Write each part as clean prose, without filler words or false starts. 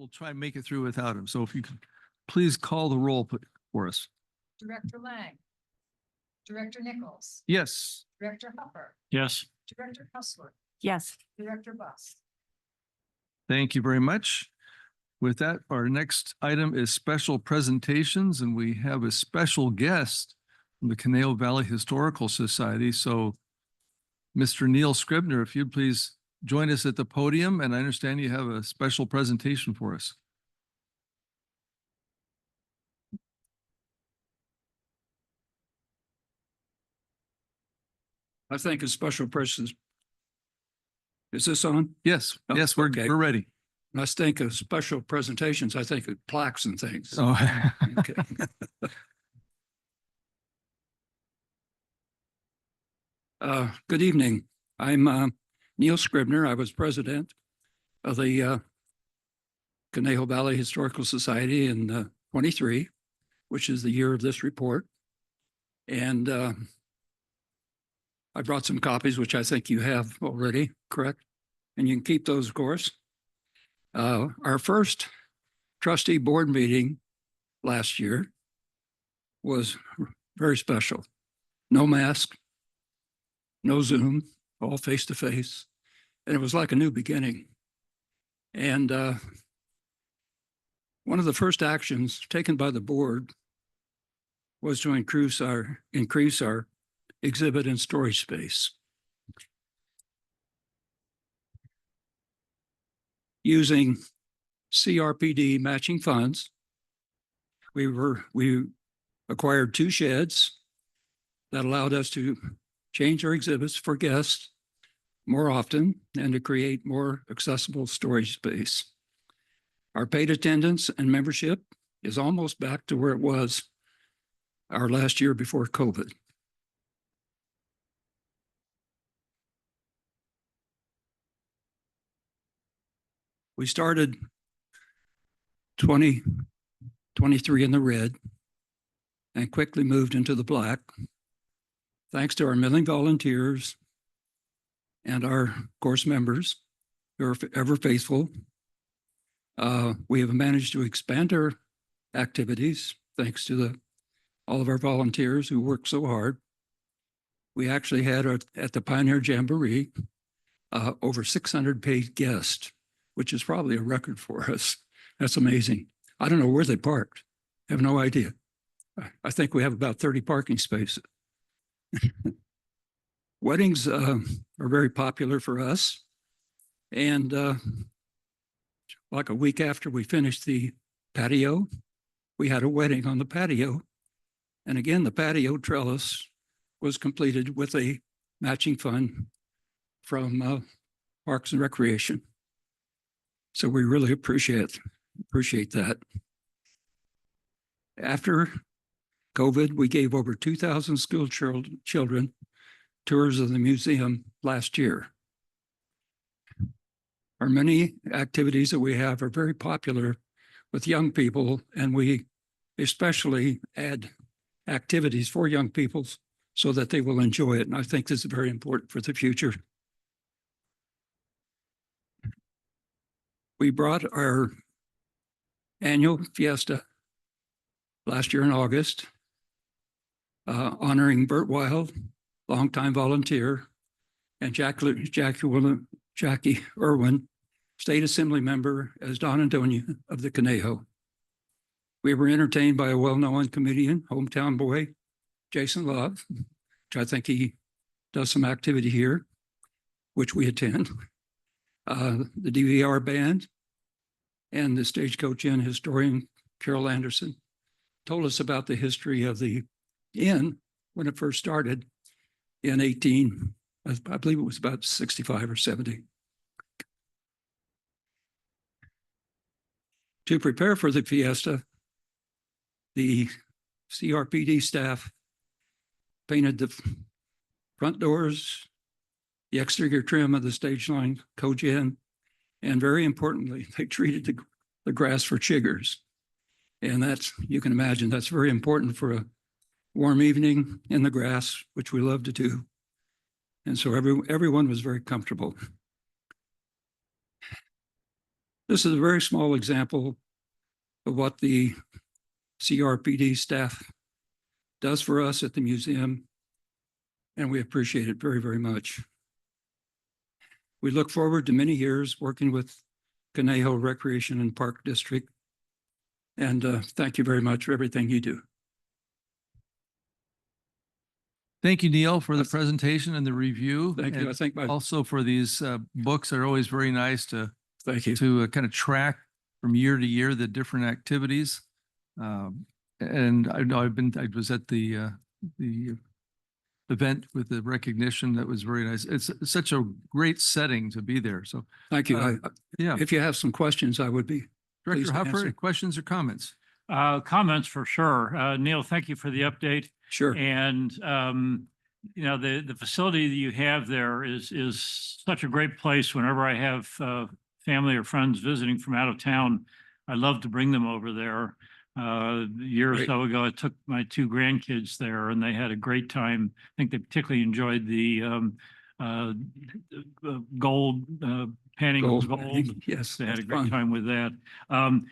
we'll try and make it through without him. So if you could please call the roll for us. Director Lang. Director Nichols. Yes. Director Hopper. Yes. Director Husler. Yes. Director Bust. Thank you very much. With that, our next item is special presentations, and we have a special guest from the Conejo Valley Historical Society. So Mr. Neil Scribner, if you'd please join us at the podium, and I understand you have a special presentation for us. I think a special person. Is this on? Yes, Oh, yes, okay. we're ready. When I think of special presentations, I think of plaques and things. Oh, Okay. Good evening. I'm Neil Scribner. I was president of the Conejo Valley Historical Society in 23, which is the year of this report. And I brought some copies, which I think you have already, correct? And you can keep those, of course. Our first trustee board meeting last year was very special. No mask, no Zoom, all face-to-face. And it was like a new beginning. And one of the first actions taken by the board was to increase our exhibit and storage space. Using CRPD matching funds, we acquired 2 sheds that allowed us to change our exhibits for guests more often and to create more accessible storage space. Our paid attendance and membership is almost back to where it was our last year before COVID. We started 2023 in the red and quickly moved into the black. Thanks to our milling volunteers and our course members who are ever faithful, we have managed to expand our activities thanks to all of our volunteers who work so hard. We actually had at the Pioneer Jamboree over 600 paid guests, which is probably a record for us. That's amazing. I don't know where they parked. I have no idea. I think we have about 30 parking spaces. Weddings are very popular for us. And like a week after we finished the patio, we had a wedding on the patio. And again, the patio trellis was completed with a matching fund from Parks and Recreation. So we really appreciate that. After COVID, we gave over 2,000 school children tours of the museum last year. Our many activities that we have are very popular with young people, and we especially add activities for young people so that they will enjoy it. And I think this is very important for the future. We brought our annual fiesta last year in August, honoring Bert Wild, longtime volunteer, and Jackie Irwin, State Assembly member as Don Antonio of the Conejo. We were entertained by a well-known comedian, hometown boy, Jason Love, which I think he does some activity here, which we attend. The DVR band and the Stagecoach Inn historian, Carol Anderson, told us about the history of the inn when it first started in I believe it was about 65 or 70. To prepare for the fiesta, the CRPD staff painted the front doors, the exterior trim of the stage line coach inn, and very importantly, they treated the grass for chiggers. And that's, you can imagine, that's very important for a warm evening in the grass, which we love to do. And so everyone was very comfortable. This is a very small example of what the CRPD staff does for us at the museum, and we appreciate it very, very much. We look forward to many years working with Conejo Recreation and Park District, and thank you very much for everything you do. Thank you, Neil, for the presentation and the review. Thank you. I and think also for these books are always very nice to thank you. kind of track from year to year the different activities. And I know I was at the event with the recognition. That was very nice. It's such a great setting to be there. So Thank you. yeah, If you have some questions, I would be pleased Director to Huffer, answer. questions or comments? Comments for sure. Neil, thank you for the update. Sure. And you know, the facility that you have there is such a great place. Whenever I have family or friends visiting from out of town, I love to bring them over there. A year or Great. so ago, I took my two grandkids there, and they had a great time. I think they particularly enjoyed the gold panning of gold. Yes. They had a that's great fun. time with that.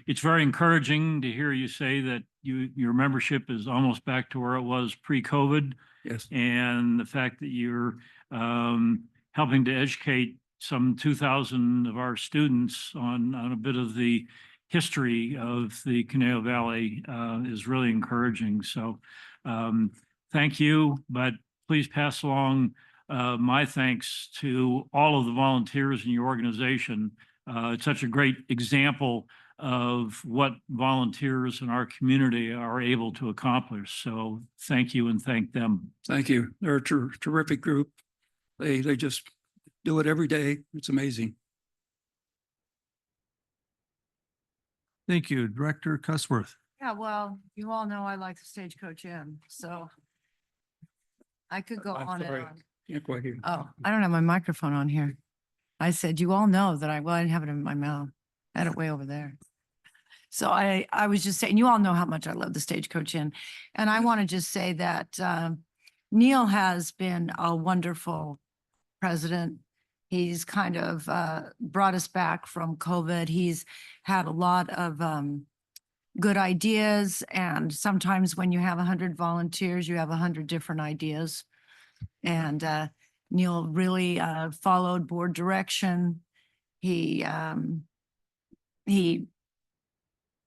It's very encouraging to hear you say that your membership is almost back to where it was pre-COVID, Yes. and the fact that you're helping to educate some 2,000 of our students on a bit of the history of the Conejo Valley is really encouraging. So thank you, but please pass along my thanks to all of the volunteers in your organization. It's such a great example of what volunteers in our community are able to accomplish. So thank you and thank them. Thank you. They're a terrific group. They just do it every day. It's amazing. Thank you, Director Cusworth. Yeah, well, you all know I like the Stagecoach Inn, so I could go I'm on and sorry. on. Can't quite hear. Oh, I don't have my microphone on here. I said, you all know that I didn't have it in my mouth. I had it way over there. So I was just saying, you all know how much I love the Stagecoach Inn. And I want to just say that Neil has been a wonderful president. He's kind of brought us back from COVID. He's had a lot of good ideas. And sometimes when you have 100 volunteers, you have 100 different ideas. And Neil really followed board direction. He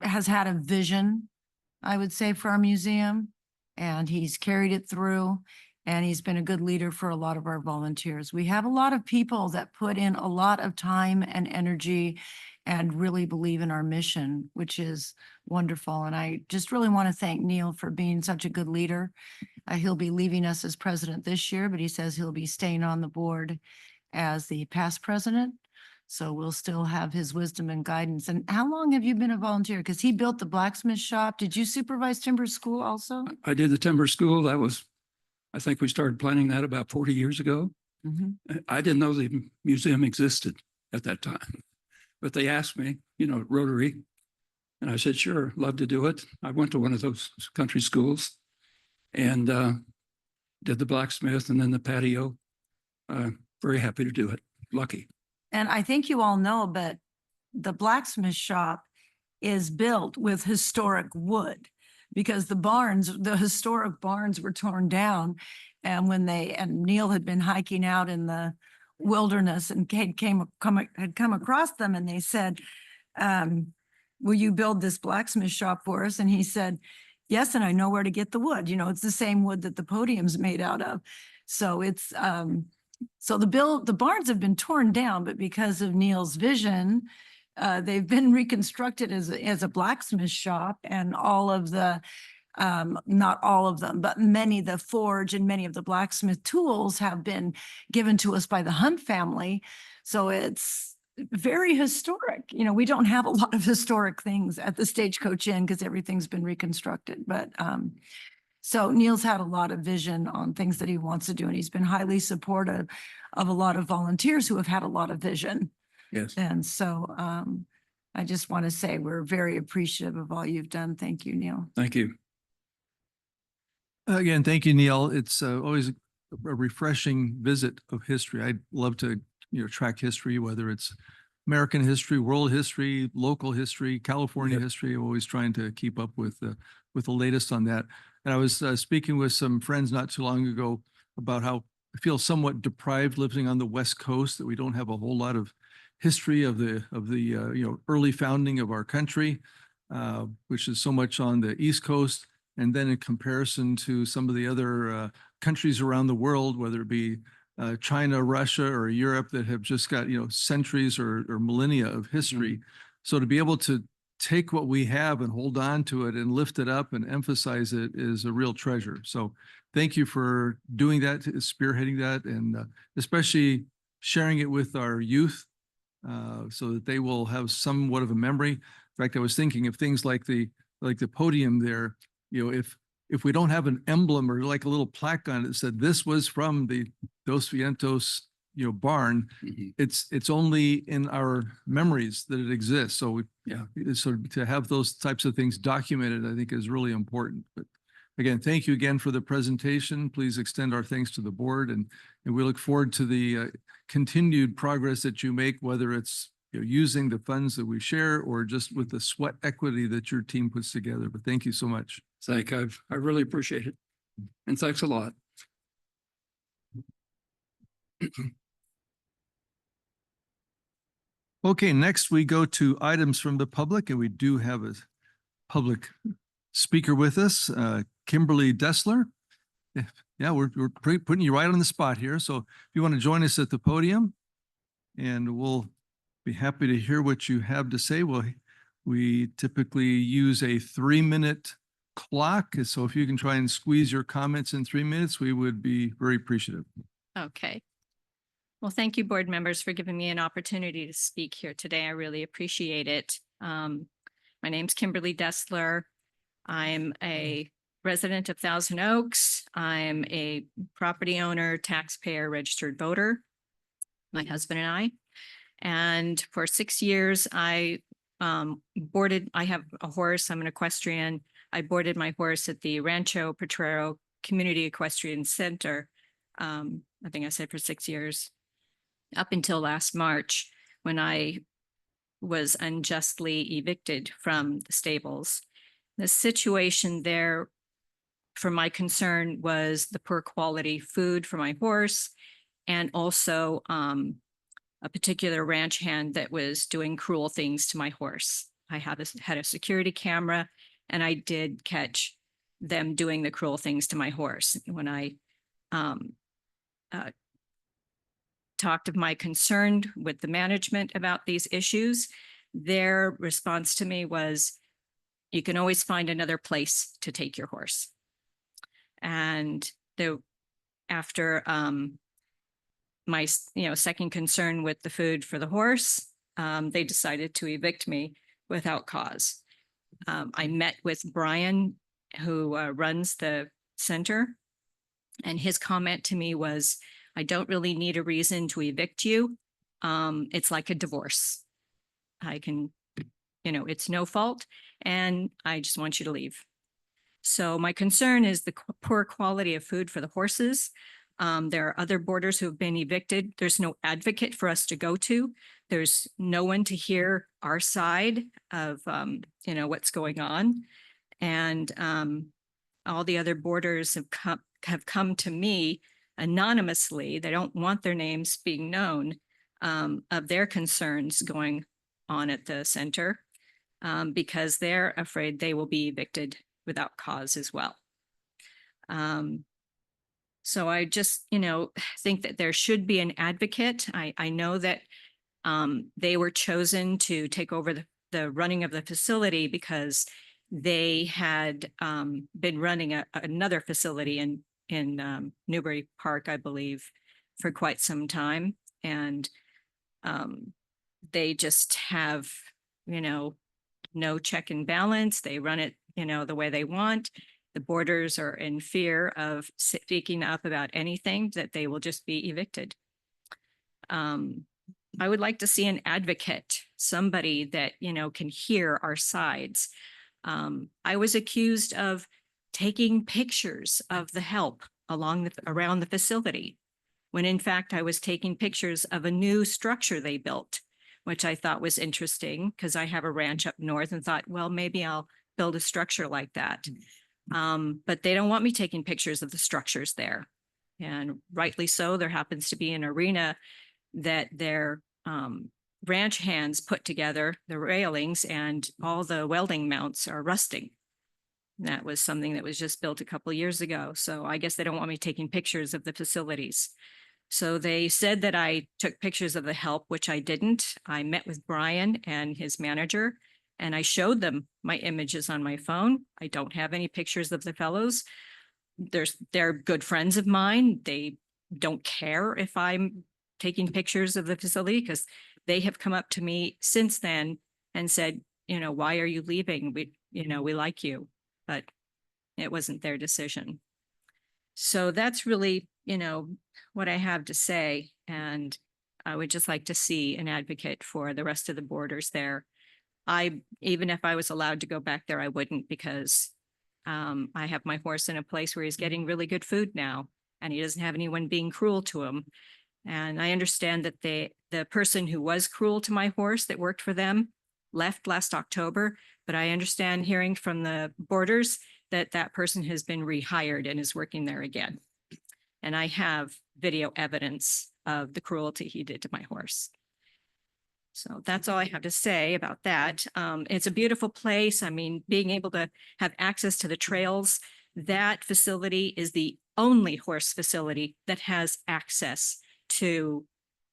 has had a vision, I would say, for our museum, and he's carried it through. And he's been a good leader for a lot of our volunteers. We have a lot of people that put in a lot of time and energy and really believe in our mission, which is wonderful. And I just really want to thank Neil for being such a good leader. He'll be leaving us as president this year, but he says he'll be staying on the board as the past president. So we'll still have his wisdom and guidance. And how long have you been a volunteer? Because he built the blacksmith shop. Did you supervise timber school also? I did the timber school. I think we started planning that about 40 years ago. Mhm. I didn't know the museum existed at that time, but they asked me, Rotary, and I said, sure, love to do it. I went to one of those country schools and did the blacksmith and then the patio. Very happy to do it. Lucky. And I think you all know, but the blacksmith shop is built with historic wood because the historic barns were torn down. And and Neil had been hiking out in the wilderness and had come across them, and they said, will you build this blacksmith shop for us? And he said, yes, and I know where to get the wood. It's the same wood that the podium's made out of. So it's, so the barns have been torn down, but because of Neil's vision, they've been reconstructed as a blacksmith shop, and all of the, not all of them, but the forge and many of the blacksmith tools have been given to us by the Hunt family. So it's very historic. We don't have a lot of historic things at the Stagecoach Inn because everything's been reconstructed, but so Neil's had a lot of vision on things that he wants to do, and he's been highly supportive of a lot of volunteers who have had a lot of vision. Yes. And so I just want to say we're very appreciative of all you've done. Thank you, Neil. Thank you. Again, thank you, Neil. It's always a refreshing visit of history. I love to, track history, whether it's American history, world history, local history, California Yep. history. I'm always trying to keep up with the latest on that. And I was speaking with some friends not too long ago about how I feel somewhat deprived living on the West Coast, that we don't have a whole lot of history of the early founding of our country, which is so much on the East Coast. And then in comparison to some of the other countries around the world, whether it be China, Russia, or Europe, that have just got, centuries or millennia of history. So to be able to take what we have and hold on to it and lift it up and emphasize it is a real treasure. So thank you for doing that, spearheading that, and especially sharing it with our youth so that they will have somewhat of a memory. In fact, I was thinking of things like the podium there. If we don't have an emblem or like a little plaque on it that said this was from the Dos Vientos, barn, Mhm. it's only in our memories that it exists. So Yeah. so to have those types of things documented, I think is really important. But again, thank you again for the presentation. Please extend our thanks to the board, and we look forward to the continued progress that you make, whether it's using the funds that we share or just with the sweat equity that your team puts together. But thank you so much. I really appreciate it. And thanks a lot. Okay, next we go to items from the public, and we do have a public speaker with us, Kimberly Dessler. Yeah, we're putting you right on the spot here. So if you want to join us at the podium, and we'll be happy to hear what you have to say. We typically use a 3-minute clock. So if you can try and squeeze your comments in 3 minutes, we would be very appreciative. Okay. Well, thank you, board members, for giving me an opportunity to speak here today. I really appreciate it. My name's Kimberly Dessler. I'm a resident of Thousand Oaks. I'm a property owner, taxpayer, registered voter, my husband and I. And for 6 years, I have a horse. I'm an equestrian. I boarded my horse at the Rancho Potrero Community Equestrian Center. I think I said for 6 years, up until last March, when I was unjustly evicted from the stables. The situation there, for my concern, was the poor quality food for my horse, and also a particular ranch hand that was doing cruel things to my horse. I had a security camera, and I did catch them doing the cruel things to my horse. When I talked of my concern with the management about these issues, their response to me was, you can always find another place to take your horse. And after my second concern with the food for the horse, they decided to evict me without cause. I met with Brian, who runs the center, and his comment to me was, I don't really need a reason to evict you. It's like a divorce. It's no fault, and I just want you to leave. So my concern is the poor quality of food for the horses. There are other boarders who have been evicted. There's no advocate for us to go to. There's no one to hear our side of, what's going on. And all the other boarders have come to me anonymously. They don't want their names being known of their concerns going on at the center because they're afraid they will be evicted without cause as well. So I just, think that there should be an advocate. I know that they were chosen to take over the running of the facility because they had been running another facility in Newbury Park, I believe, for quite some time. And they just have, no check and balance. They run it, the way they want. The boarders are in fear of speaking up about anything, that they will just be evicted. I would like to see an advocate, somebody that, can hear our sides. I was accused of taking pictures of the help around the facility, when in fact I was taking pictures of a new structure they built which I thought was interesting because I have a ranch up north and thought, well, maybe I'll build a structure like that. But they don't want me taking pictures of the structures there. And rightly so, there happens to be an arena that their ranch hands put together, the railings and all the welding mounts are rusting. That was something that was just built a couple of years ago. So I guess they don't want me taking pictures of the facilities. So they said that I took pictures of the help, which I didn't. I met with Brian and his manager, and I showed them my images on my phone. I don't have any pictures of the fellows. They're good friends of mine. They don't care if I'm taking pictures of the facility because they have come up to me since then and said, why are you leaving? We like you, but it wasn't their decision. So that's really, what I have to say. And I would just like to see an advocate for the rest of the boarders there. Even if I was allowed to go back there, I wouldn't because I have my horse in a place where he's getting really good food now and he doesn't have anyone being cruel to him. And I understand that the person who was cruel to my horse that worked for them left last October, but I understand hearing from the boarders that that person has been rehired and is working there again. And I have video evidence of the cruelty he did to my horse. So that's all I have to say about that. It's a beautiful place. I mean, being able to have access to the trails, that facility is the only horse facility that has access to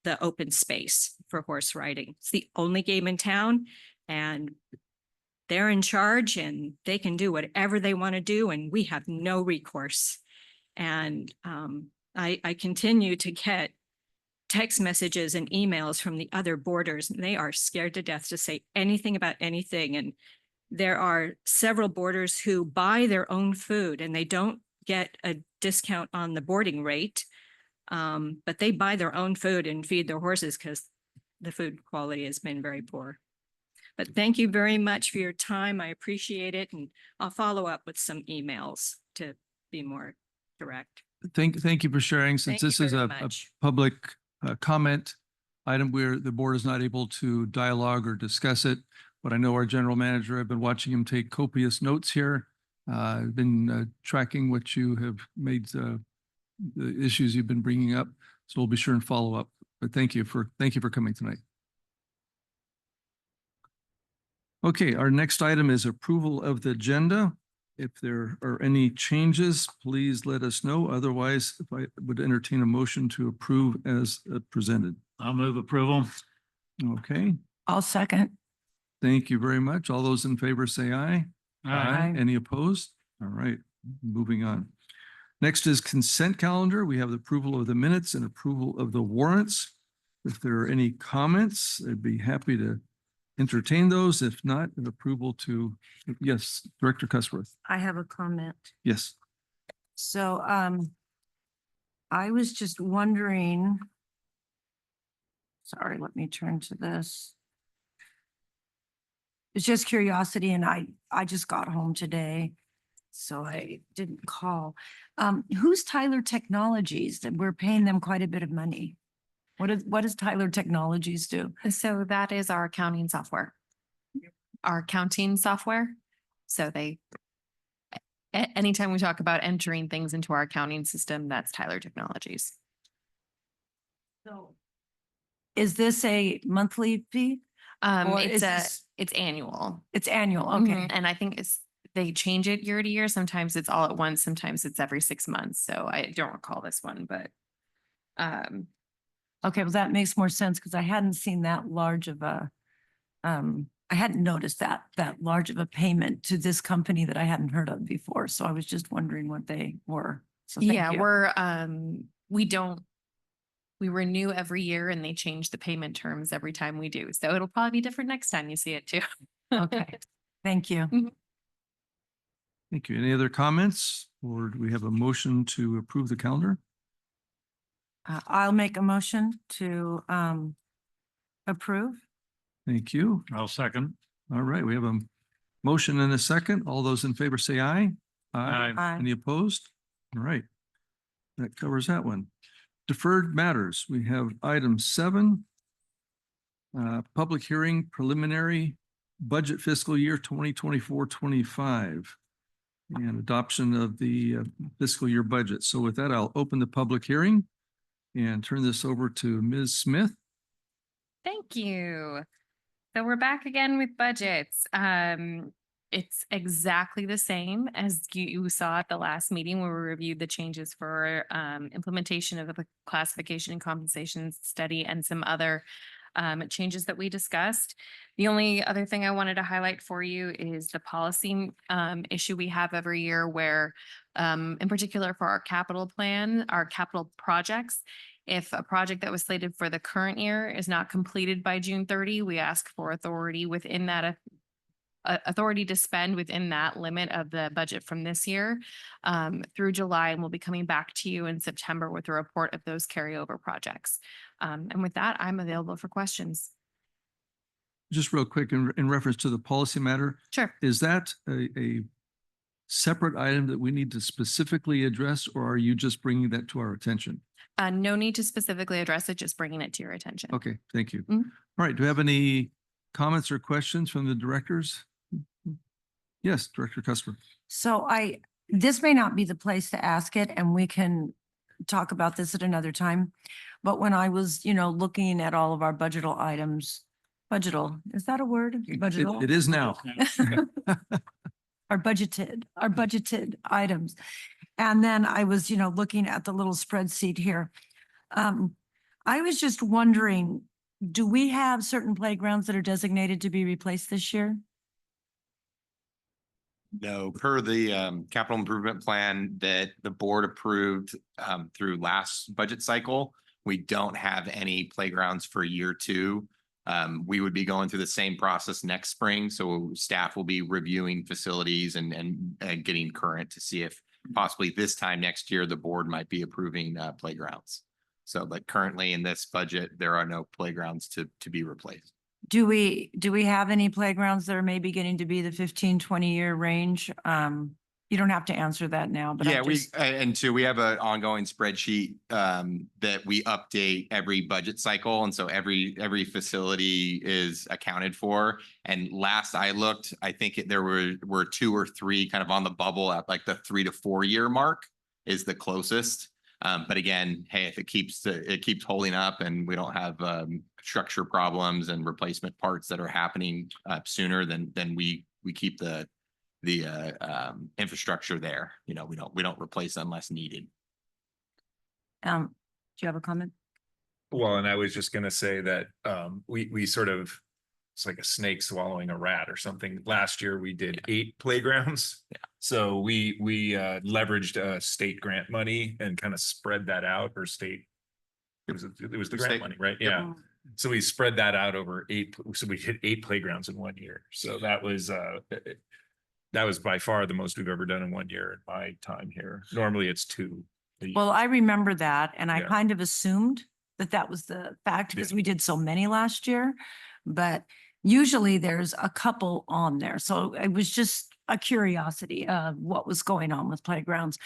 the open space for horse riding. It's the only game in town and they're in charge and they can do whatever they want to do and we have no recourse. And I continue to get text messages and emails from the other boarders and they are scared to death to say anything about anything. And there are several boarders who buy their own food and they don't get a discount on the boarding rate. But they buy their own food and feed their horses because the food quality has been very poor. But thank you very much for your time. I appreciate it. And I'll follow up with some emails to be more direct. Thank you for sharing. Since Thank you this is very a much. public comment item where the board is not able to dialogue or discuss it, but I know our general manager, I've been watching him take copious notes here. I've been tracking what you have made, the issues you've been bringing up. So we'll be sure and follow up. But thank you for coming tonight. Okay, our next item is approval of the agenda. If there are any changes, please let us know. Otherwise, if I would entertain a motion to approve as presented. I'll move approval. Okay, I'll second. thank you very much. All those in favor say aye. Aye. Any opposed? All right, moving on. Next is consent calendar. We have the approval of the minutes and approval of the warrants. If there are any comments, I'd be happy to entertain those. If not, an approval to, yes, Director Cusworth. I have a comment. Yes. So, I was just wondering. Sorry, let me turn to this. It's just curiosity and I just got home today, so I didn't call. Who's Tyler Technologies that we're paying them quite a bit of money? What does Tyler Technologies do? So that is our accounting software. Our accounting software. So anytime we talk about entering things into our accounting system, that's Tyler Technologies. So is this a monthly fee? Or is this- It's annual. It's annual, okay. And I think they change it year to year. Sometimes it's all at once, sometimes it's every 6 months. So I don't recall this one, but Okay, well, that makes more sense because I hadn't seen that large of a, I hadn't noticed that large of a payment to this company that I hadn't heard of before. So I was just wondering what they were. So thank yeah, you. we renew every year and they change the payment terms every time we do. So it'll probably be different next time you see it too. Okay, thank you. Thank you. Any other comments or do we have a motion to approve the calendar? I'll make a motion to approve. Thank you. I'll second. All right, we have a motion and a second. All those in favor say aye. Aye. Aye. Any opposed? All right. That covers that one. Deferred matters. We have item 7. Public hearing preliminary budget fiscal year 2024-25 and adoption of the fiscal year budget. So with that, I'll open the public hearing and turn this over to Ms. Smith. Thank you. So we're back again with budgets. It's exactly the same as you saw at the last meeting where we reviewed the changes for implementation of the classification and compensation study and some other changes that we discussed. The only other thing I wanted to highlight for you is the policy issue we have every year where in particular for our capital plan, our capital projects, if a project that was slated for the current year is not completed by June 30, we ask for authority within that authority to spend within that limit of the budget from this year through July, and we'll be coming back to you in September with a report of those carryover projects. And with that, I'm available for questions. Just real quick, in reference to the policy matter, Sure. is that a separate item that we need to specifically address, or are you just bringing that to our attention? No need to specifically address it, just bringing it to your attention. Okay, thank you. Mhm. All right, do we have any comments or questions from the directors? Yes, Director Custer. So this may not be the place to ask it, and we can talk about this at another time. But when I was, looking at all of our budgetal items, is that a word? Budgetal? It is now. Our budgeted items. And then I was, looking at the little spreadsheet here. I was just wondering, do we have certain playgrounds that are designated to be replaced this year? No, per the capital improvement plan that the board approved through last budget cycle, we don't have any playgrounds for year two. We would be going through the same process next spring, so staff will be reviewing facilities and getting current to see if possibly this time next year the board might be approving playgrounds. So, but currently in this budget, there are no playgrounds to be replaced. Do we have any playgrounds that are maybe getting to be the 15-20 year range? You don't have to answer that now, but Yeah, we have an ongoing spreadsheet that we update every budget cycle. And so every facility is accounted for. And last I looked, I think there were 2 or 3 kind of on the bubble at like the 3 to 4 year mark is the closest. But again, hey, if it keeps holding up and we don't have structure problems and replacement parts that are happening sooner, then we keep the infrastructure there. We don't replace unless needed. do you have a comment? Well, and I was just gonna say that we sort of, it's like a snake swallowing a rat or something. Last year we did 8 playgrounds. Yeah. So we leveraged state grant money and kind of spread that out, or state. It was the grant State. money, right? Yeah. So we spread that out over 8. So we hit 8 playgrounds in 1 year. So that was by far the most we've ever done in 1 year in my time here. Normally it's 2. Well, I remember that, and I Yeah. kind of assumed that was the fact because we did so many last year, but usually there's a couple on there. So it was just a curiosity of what was going on with playgrounds.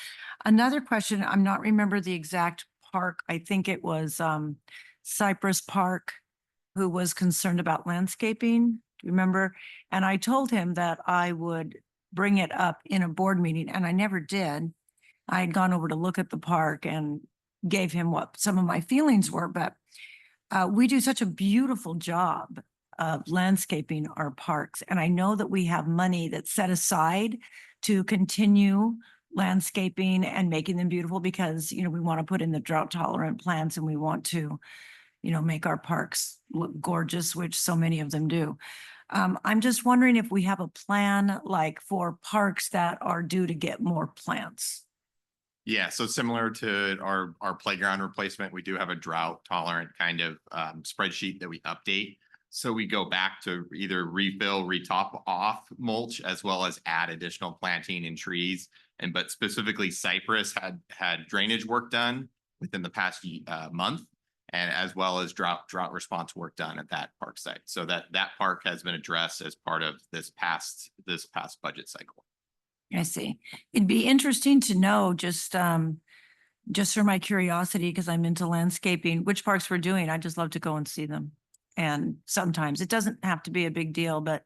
Another question, I'm not remember the exact park. I think it was Cypress Park, who was concerned about landscaping. Do you remember? And I told him that I would bring it up in a board meeting, and I never did. I had gone over to look at the park and gave him what some of my feelings were, but we do such a beautiful job of landscaping our parks. And I know that we have money that's set aside to continue landscaping and making them beautiful because, we want to put in the drought tolerant plants and we want to, make our parks look gorgeous, which so many of them do. I'm just wondering if we have a plan like for parks that are due to get more plants. Yeah, so similar to our playground replacement, we do have a drought tolerant kind of spreadsheet that we update. So we go back to either refill, retop off mulch, as well as add additional planting and trees. But specifically Cypress had drainage work done within the past month, and as well as drought response work done at that park site. So that park has been addressed as part of this past budget cycle. I see. It'd be interesting to know just for my curiosity, because I'm into landscaping, which parks we're doing. I'd just love to go and see them. And sometimes it doesn't have to be a big deal, but,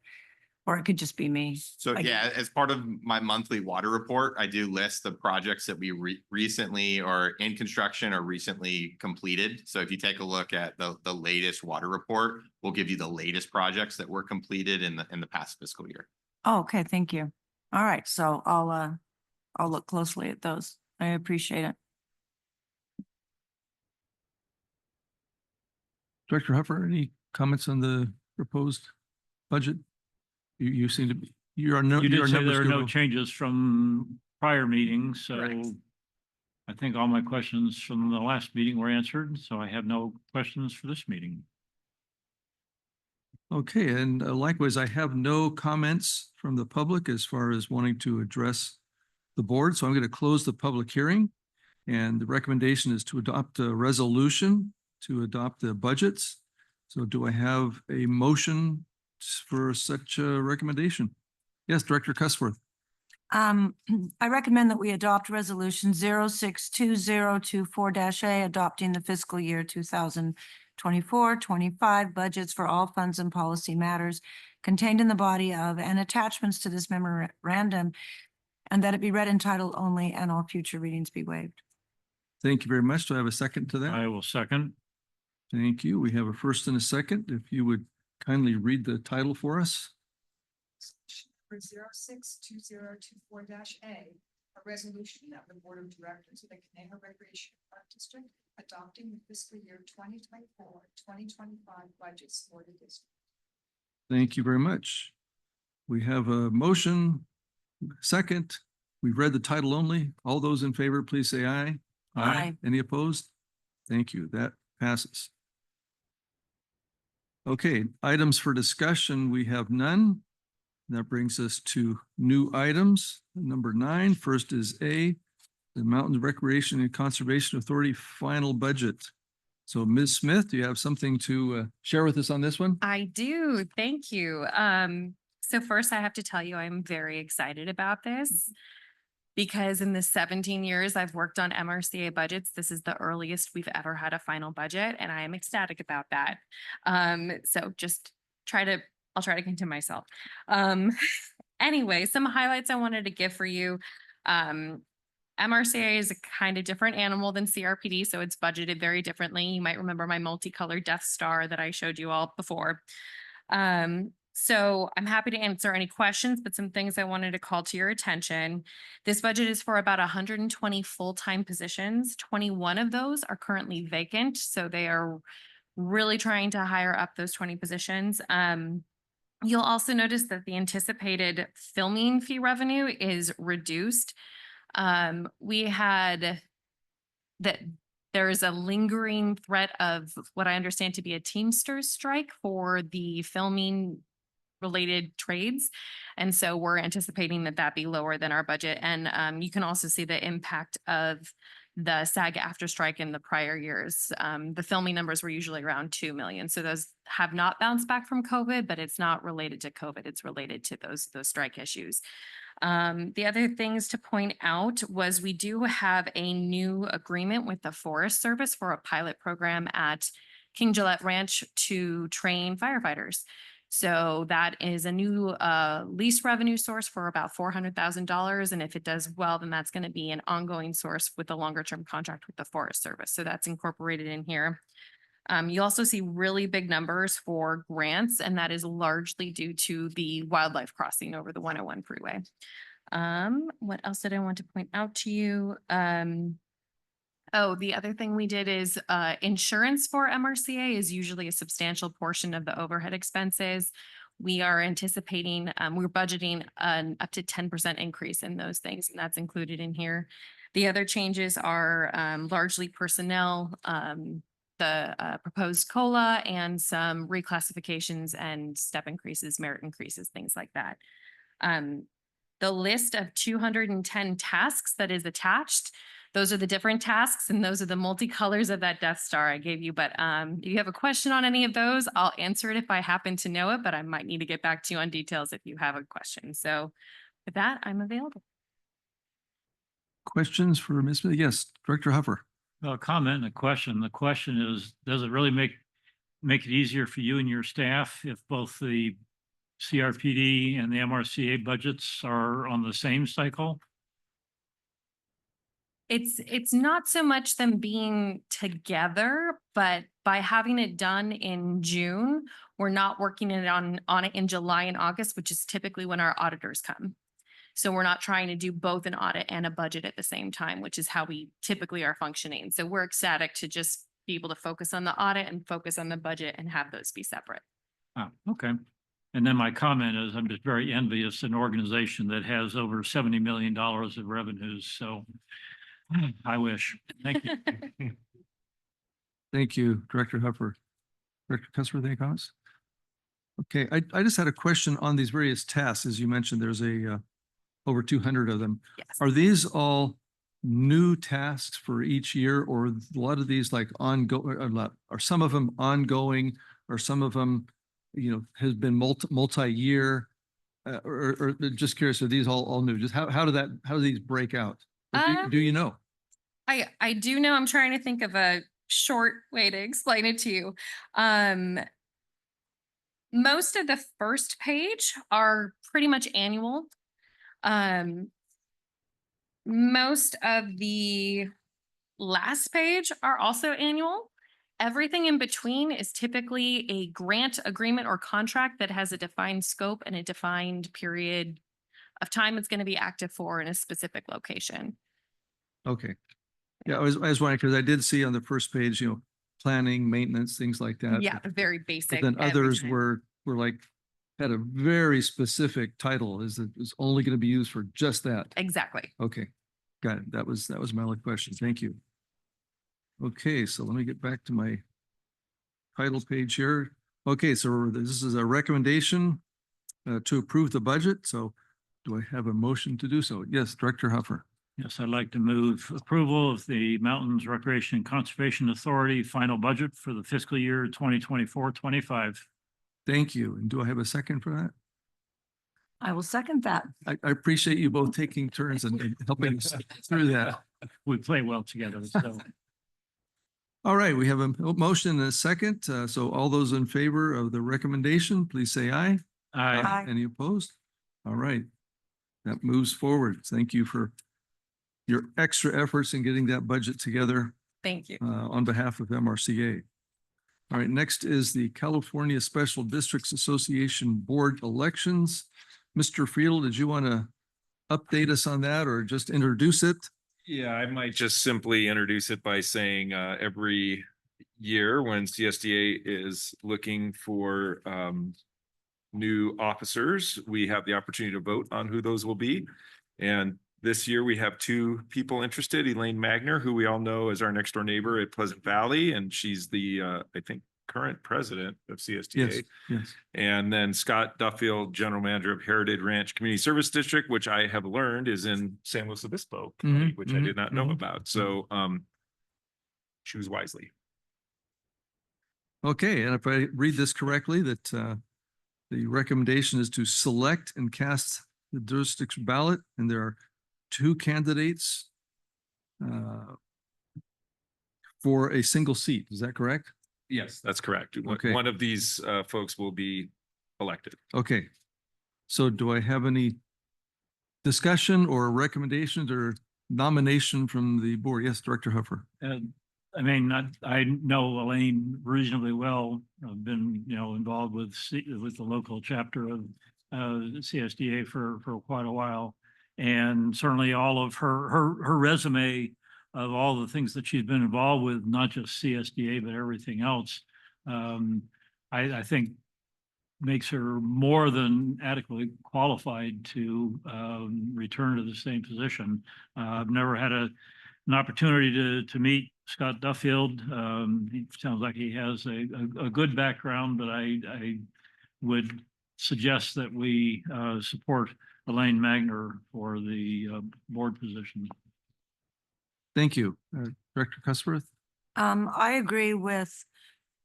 or it could just be me. So Like- yeah, as part of my monthly water report, I do list the projects that we recently are in construction or recently completed. So if you take a look at the latest water report, we'll give you the latest projects that were completed in the past fiscal year. Oh, okay, thank you. All right, so I'll look closely at those. I appreciate it. Director Huffer, any comments on the proposed budget? You seem to be, you are no. You did your say numbers there are do no well. changes from prior meetings, so Correct. I think all my questions from the last meeting were answered, so I have no questions for this meeting. Okay, and likewise, I have no comments from the public as far as wanting to address the board, so I'm going to close the public hearing. And the recommendation is to adopt a resolution to adopt the budgets. So do I have a motion for such a recommendation? Yes, Director Cussworth. I recommend that we adopt resolution 062024-A, adopting the fiscal year 2024-25 budgets for all funds and policy matters contained in the body of and attachments to this memorandum, and that it be read in title only and all future readings be waived. Thank you very much. Do I have a second to that? I will second. Thank you. We have a first and a second. If you would kindly read the title for us. For 062024-A, a resolution of the Board of Directors of the Conejo Recreation Park District adopting the fiscal year 2024-2025 budgets for the district. Thank you very much. We have a motion, second. We've read the title only. All those in favor, please say aye. Aye. Any opposed? Thank you. That passes. Okay, items for discussion, we have none. That brings us to new items. Number 9, first is A, the Mountain Recreation and Conservation Authority final budget. So Ms. Smith, do you have something to share with us on this one? I do. Thank you. So first I have to tell you, I'm very excited about this because in the 17 years I've worked on MRCA budgets, this is the earliest we've ever had a final budget, and I am ecstatic about that. So just I'll try to contain myself. Anyway, some highlights I wanted to give for you. MRCA is a kind of different animal than CRPD, so it's budgeted very differently. You might remember my multicolored Death Star that I showed you all before. So I'm happy to answer any questions, but some things I wanted to call to your attention. This budget is for about 120 full-time positions. 21 of those are currently vacant, so they are really trying to hire up those 20 positions. You'll also notice that the anticipated filming fee revenue is reduced. We had that there is a lingering threat of what I understand to be a Teamsters strike for the filming related trades. And so we're anticipating that that be lower than our budget. And you can also see the impact of the SAG after strike in the prior years. The filming numbers were usually around 2 million. So those have not bounced back from COVID, but it's not related to COVID. It's related to those strike issues. The other things to point out was we do have a new agreement with the Forest Service for a pilot program at King Gillette Ranch to train firefighters. So that is a new lease revenue source for about $400,000. And if it does well, then that's going to be an ongoing source with a longer term contract with the Forest Service. So that's incorporated in here. You also see really big numbers for grants, and that is largely due to the wildlife crossing over the 101 freeway. What else did I want to point out to you? Oh, the other thing we did is insurance for MRCA is usually a substantial portion of the overhead expenses. We are anticipating, we're budgeting an up to 10% increase in those things, and that's included in here. The other changes are largely personnel, the proposed COLA, and some reclassifications and step increases, merit increases, things like that. The list of 210 tasks that is attached, those are the different tasks, and those are the multicolors of that Death Star I gave you. But if you have a question on any of those, I'll answer it if I happen to know it, but I might need to get back to you on details if you have a question. So with that, I'm available. Questions for Ms. Smith? Yes, Director Huffer. A comment and a question. The question is, does it really make make it easier for you and your staff if both the CRPD and the MRCA budgets are on the same cycle? It's not so much them being together, but by having it done in June, we're not working it on it in July and August, which is typically when our auditors come. So we're not trying to do both an audit and a budget at the same time, which is how we typically are functioning. So we're ecstatic to just be able to focus on the audit and focus on the budget and have those be separate. Oh, okay. And then my comment is I'm just very envious of an organization that has over $70 million of revenues. So I wish. Thank you. Thank you, Director Huffer. Director Cuthbert, any comments? Okay, I just had a question on these various tasks. As you mentioned, there's over 200 of them. Yes. Are these all new tasks for each year, or a lot of these like ongoing, are some of them ongoing, or some of them, has been multi-year? Or just curious, are these all new? Just how do these break out? Or do you know? I do know. I'm trying to think of a short way to explain it to you. Most of the first page are pretty much annual. Most of the last page are also annual. Everything in between is typically a grant agreement or contract that has a defined scope and a defined period of time it's going to be active for in a specific location. Okay. Yeah, I was wondering, because I did see on the first page, planning, maintenance, things like that. Yeah, But very basic. then others everything. were like, had a very specific title, is it was only going to be used for just that. Exactly. Okay, got it. That was my only question. Thank you. Okay, so let me get back to my title page here. Okay, so this is a recommendation to approve the budget. So do I have a motion to do so? Yes, Director Huffer. Yes, I'd like to move approval of the Mountains Recreation and Conservation Authority final budget for the fiscal year 2024-25. Thank you. And do I have a second for that? I will second that. I appreciate you both taking turns and helping us through that. We play well together, so. All right, we have a motion and a second. So all those in favor of the recommendation, please say aye. I, Any opposed? All right. That moves forward. Thank you for your extra efforts in getting that budget together Thank you. on behalf of MRCA. All right, next is the California Special Districts Association Board elections. Mr. Friedel, did you want to update us on that or just introduce it? Yeah, I might just simply introduce it by saying every year when CSDA is looking for new officers, we have the opportunity to vote on who those will be. And this year we have two people interested, Elaine Magner, who we all know as our next door neighbor at Pleasant Valley, and she's the, I think, current president of CSDA. Yes. And then Scott Duffield, general manager of Heritage Ranch Community Service District, which I have learned is in San Luis Obispo County, which I did not know about. So choose wisely. Okay, and if I read this correctly, that the recommendation is to select and cast the district's ballot, and there are two candidates for a single seat. Is that correct? Yes, that's correct. Okay. One of these folks will be elected. Okay. So do I have any discussion or recommendations or nomination from the board? Yes, Director Huffer. I mean, I know Elaine reasonably well. I've been, involved with the local chapter of CSDA for quite a while. And certainly all of her resume of all the things that she's been involved with, not just CSDA, but everything else, I think makes her more than adequately qualified to return to the same position. I've never had an opportunity to meet Scott Duffield. He sounds like he has a good background, but I would suggest that we support Elaine Magner for the board position. Thank you. Director Cuthbert? I agree with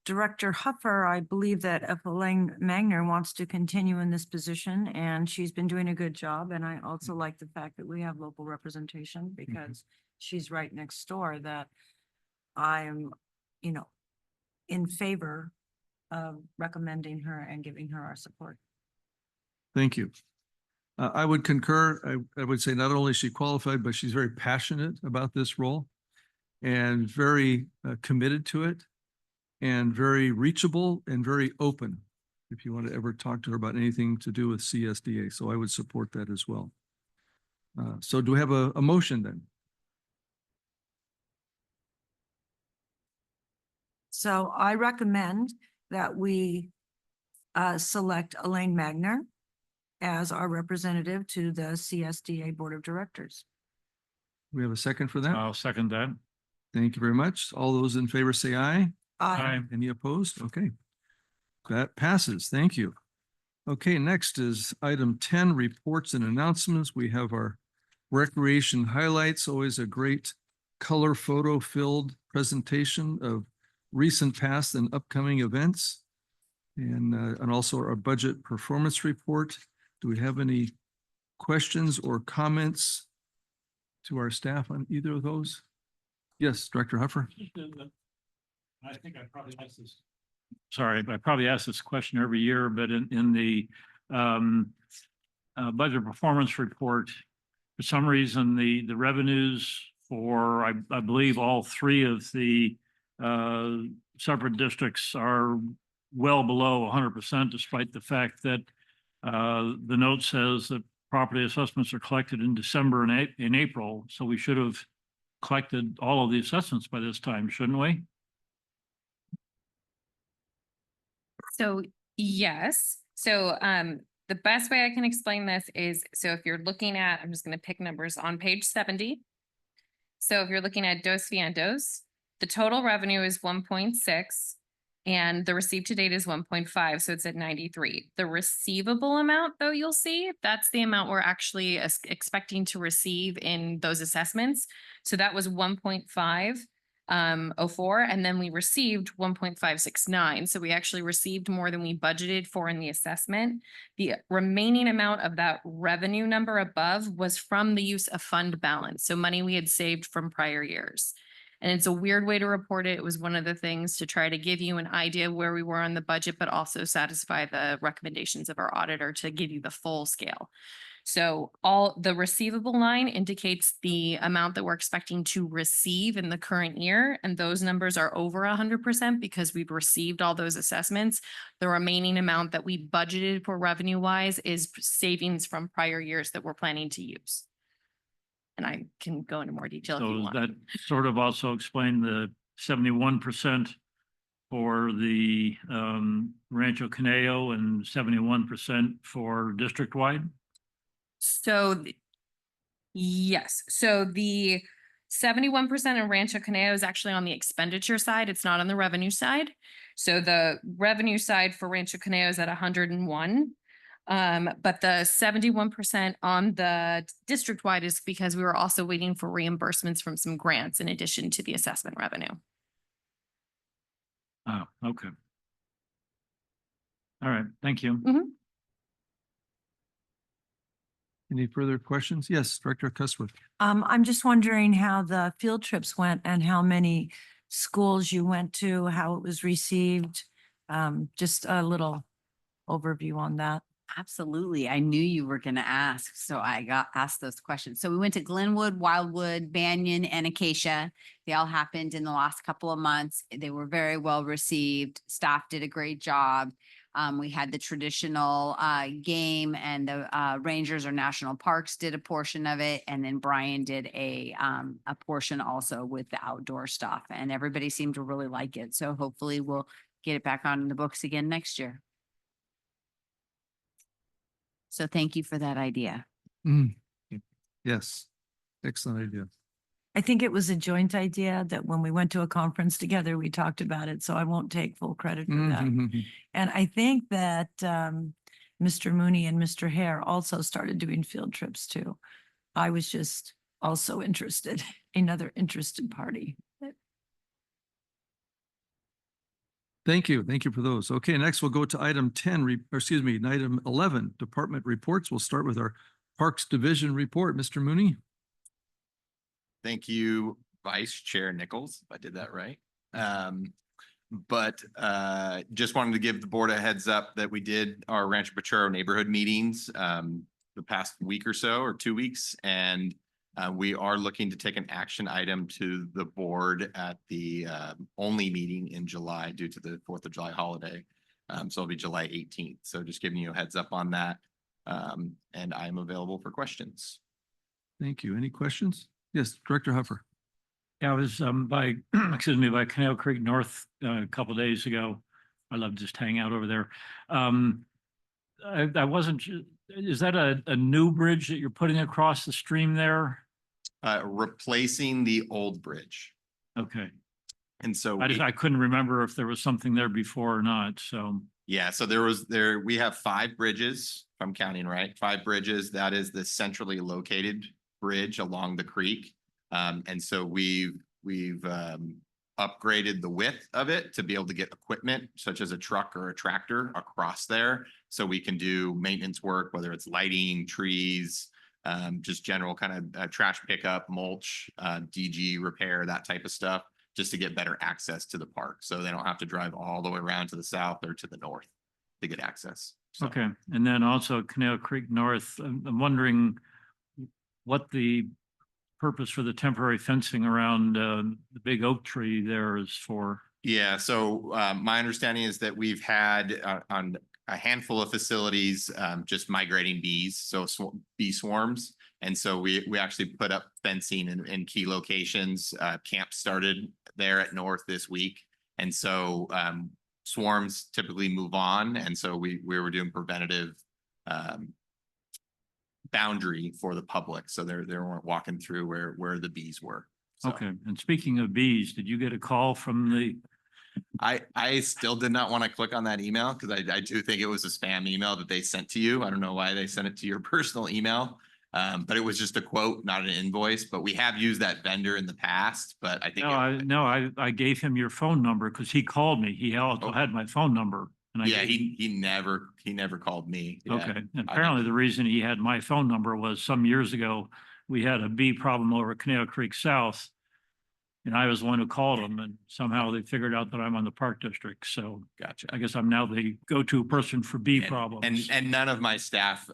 Director Huffer. I believe that if Elaine Magner wants to continue in this position, and she's been doing a good job, and I also like the fact that we have local representation because she's right next door, that I am, in favor recommending her and giving her our support. Thank you. I would concur. I would say not only is she qualified, but she's very passionate about this role and very committed to it and very reachable and very open if you want to ever talk to her about anything to do with CSDA. So I would support that as well. So do we have a motion then? So I recommend that we select Elaine Magner as our representative to the CSDA Board of Directors. We have a second for that? I'll second that. Thank you very much. All those in favor say aye. Aye. Any opposed? Okay. That passes. Thank you. Okay, next is item 10, reports and announcements. We have our recreation highlights, always a great color photo filled presentation of recent past and upcoming events. And also our budget performance report. Do we have any questions or comments to our staff on either of those? Yes, Director Huffer. I think I probably asked this. Sorry, I probably ask this question every year, but in the budget performance report, for some reason, the revenues for, I believe, all three of the separate districts are well below 100%, despite the fact that the note says that property assessments are collected in December and in April. So we should have collected all of the assessments by this time, shouldn't we? So yes, so the best way I can explain this is, so if you're looking at, I'm just gonna pick numbers on page 70. So if you're looking at Dos Vientos, the total revenue is 1.6 and the received to date is 1.5, so it's at 93. The receivable amount, though, you'll see, that's the amount we're actually expecting to receive in those assessments. So that was 1.504, and then we received 1.569. So we actually received more than we budgeted for in the assessment. The remaining amount of that revenue number above was from the use of fund balance, so money we had saved from prior years. And it's a weird way to report it. It was one of the things to try to give you an idea of where we were on the budget, but also satisfy the recommendations of our auditor to give you the full scale. So all the receivable line indicates the amount that we're expecting to receive in the current year. And those numbers are over 100% because we've received all those assessments. The remaining amount that we budgeted for revenue wise is savings from prior years that we're planning to use. And I can go into more detail if you So want. that sort of also explain the 71% for the Rancho Conejo and 71% for district-wide? So yes, so the 71% in Rancho Conejo is actually on the expenditure side. It's not on the revenue side. So the revenue side for Rancho Conejo is at 101. But the 71% on the district-wide is because we were also waiting for reimbursements from some grants in addition to the assessment revenue. Oh, okay. All right, thank you. Any further questions? Yes, Director Cusworth. I'm just wondering how the field trips went and how many schools you went to, how it was received. Just a little overview on that. Absolutely. I knew you were going to ask, so I got asked those questions. So we went to Glenwood, Wildwood, Banyan, and Acacia. They all happened in the last couple of months. They were very well received. Staff did a great job. We had the traditional game, and the Rangers or National Parks did a portion of it. And then Brian did a portion also with the outdoor stuff, and everybody seemed to really like it. So hopefully we'll get it back on the books again next year. So thank you for that idea. Yes, excellent idea. I think it was a joint idea that when we went to a conference together, we talked about it, so I won't take full credit for that. And I think that Mr. Mooney and Mr. Hare also started doing field trips too. I was just also interested, another interested party. Thank you. Thank you for those. Okay, next we'll go to item 10, item 11, department reports. We'll start with our Parks Division report. Mr. Mooney. Thank you, Vice Chair Nichols, if I did that right. But just wanted to give the board a heads up that we did our Rancho Pochero neighborhood meetings the past week or so, or 2 weeks. And we are looking to take an action item to the board at the only meeting in July due to the 4th of July holiday. So it'll be July 18th. So just giving you a heads up on that. And I'm available for questions. Thank you. Any questions? Yes, Director Huffer. Yeah, I was by, excuse me, by Conejo Creek North a couple days ago. I love just hanging out over there. I wasn't, is that a new bridge that you're putting across the stream there? Replacing the old bridge. Okay. And so I couldn't remember if there was something there before or not, so. yeah, so we have 5 bridges, if I'm counting right, 5 bridges. That is the centrally located bridge along the creek. And so we've upgraded the width of it to be able to get equipment such as a truck or a tractor across there. So we can do maintenance work, whether it's lighting, trees, just general kind of trash pickup, mulch, DG repair, that type of stuff, just to get better access to the park. So they don't have to drive all the way around to the south or to the north to get access. So. Okay, and then also Conejo Creek North, I'm wondering what the purpose for the temporary fencing around the big oak tree there is for. Yeah, so my understanding is that we've had on a handful of facilities just migrating bees, so bee swarms. And so we actually put up fencing in key locations. Camp started there at North this week. And so swarms typically move on. And so we were doing preventative boundary for the public. So they weren't walking through where the bees were. So. Okay, and speaking of bees, did you get a call from the? I still did not want to click on that email because I do think it was a spam email that they sent to you. I don't know why they sent it to your personal email, but it was just a quote, not an invoice. But we have used that vendor in the past, but I think. I gave him your phone number because he called me. He also had my phone number. And he never called me. Yeah. Okay, and apparently the reason he had my phone number was some years ago, we had a bee problem over at Conejo Creek South. And I was the one who called them, and somehow they figured out that I'm on the park district. So gotcha. I guess I'm now the go-to person for bee problems. And none of my staff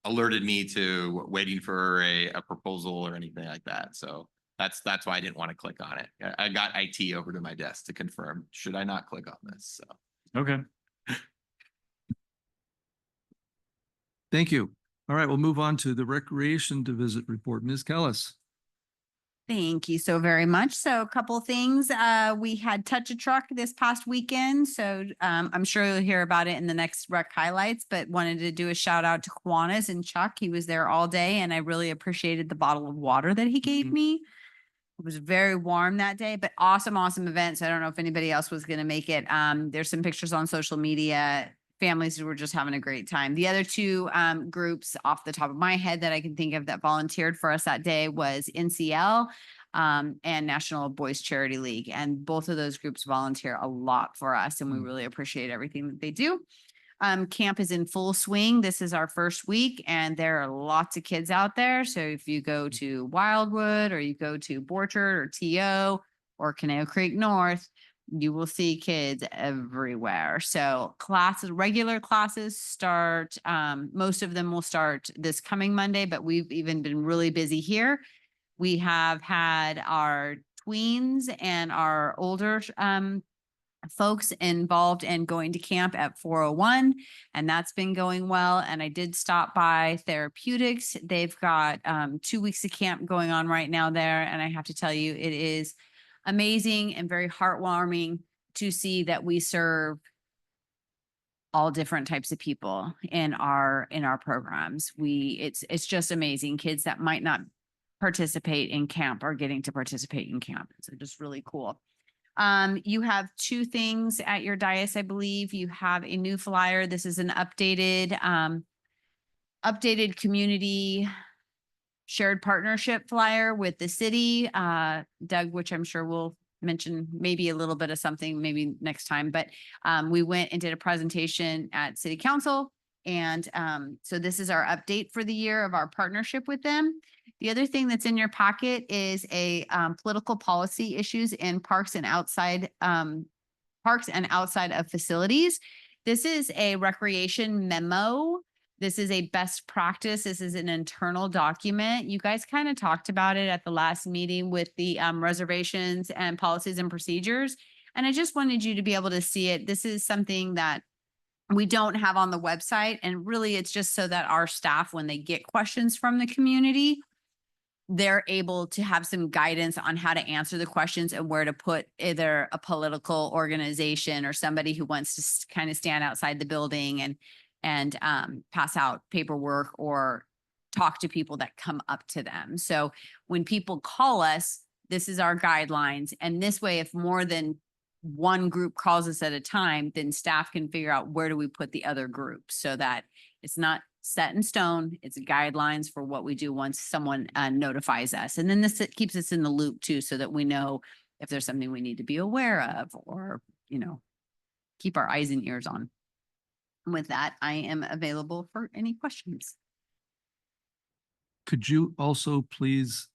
alerted me to waiting for a proposal or anything like that. So that's why I didn't want to click on it. I got IT over to my desk to confirm, should I not click on this? So. Okay. Thank you. All right, we'll move on to the Recreation Division report. Ms. Kellis. Thank you so very much. So a couple of things. We had Touch a Truck this past weekend. So I'm sure you'll hear about it in the next rec highlights, but wanted to do a shout out to Kiwanis and Chuck. He was there all day and I really appreciated the bottle of water that he gave me. It was very warm that day, but awesome event. So I don't know if anybody else was going to make it. There's some pictures on social media. Families who were just having a great time. The other 2 groups off the top of my head that I can think of that volunteered for us that day was NCL and National Boys Charity League. And both of those groups volunteer a lot for us and we really appreciate everything that they do. Camp is in full swing. This is our first week and there are lots of kids out there. So if you go to Wildwood or you go to Borchard or TO or Conejo Creek North, you will see kids everywhere. So regular classes start, most of them will start this coming Monday, but we've even been really busy here. We have had our tweens and our older folks involved in going to camp at 401 and that's been going well. And I did stop by Therapeutics. They've got 2 weeks of camp going on right now there. And I have to tell you, it is amazing and very heartwarming to see that we serve all different types of people in our programs. It's just amazing. Kids that might not participate in camp are getting to participate in camp. So just really cool. You have 2 things at your dais, I believe. You have a new flyer. This is an updated community shared partnership flyer with the city. Doug, which I'm sure we'll mention maybe a little bit of something maybe next time, but we went and did a presentation at City Council. And so this is our update for the year of our partnership with them. The other thing that's in your packet is a political policy issues in parks and outside parks and outside of facilities. This is a recreation memo. This is a best practice. This is an internal document. You guys kind of talked about it at the last meeting with the reservations and policies and procedures. And I just wanted you to be able to see it. This is something that we don't have on the website. And really, it's just so that our staff, when they get questions from the community, they're able to have some guidance on how to answer the questions and where to put either a political organization or somebody who wants to kind of stand outside the building and pass out paperwork or talk to people that come up to them. So when people call us, this is our guidelines. And this way, if more than one group calls us at a time, then staff can figure out where do we put the other groups so that it's not set in stone. It's guidelines for what we do once someone notifies us. And then this keeps us in the loop too, so that we know if there's something we need to be aware of or, keep our eyes and ears on. With that, I am available for any questions. Could you also please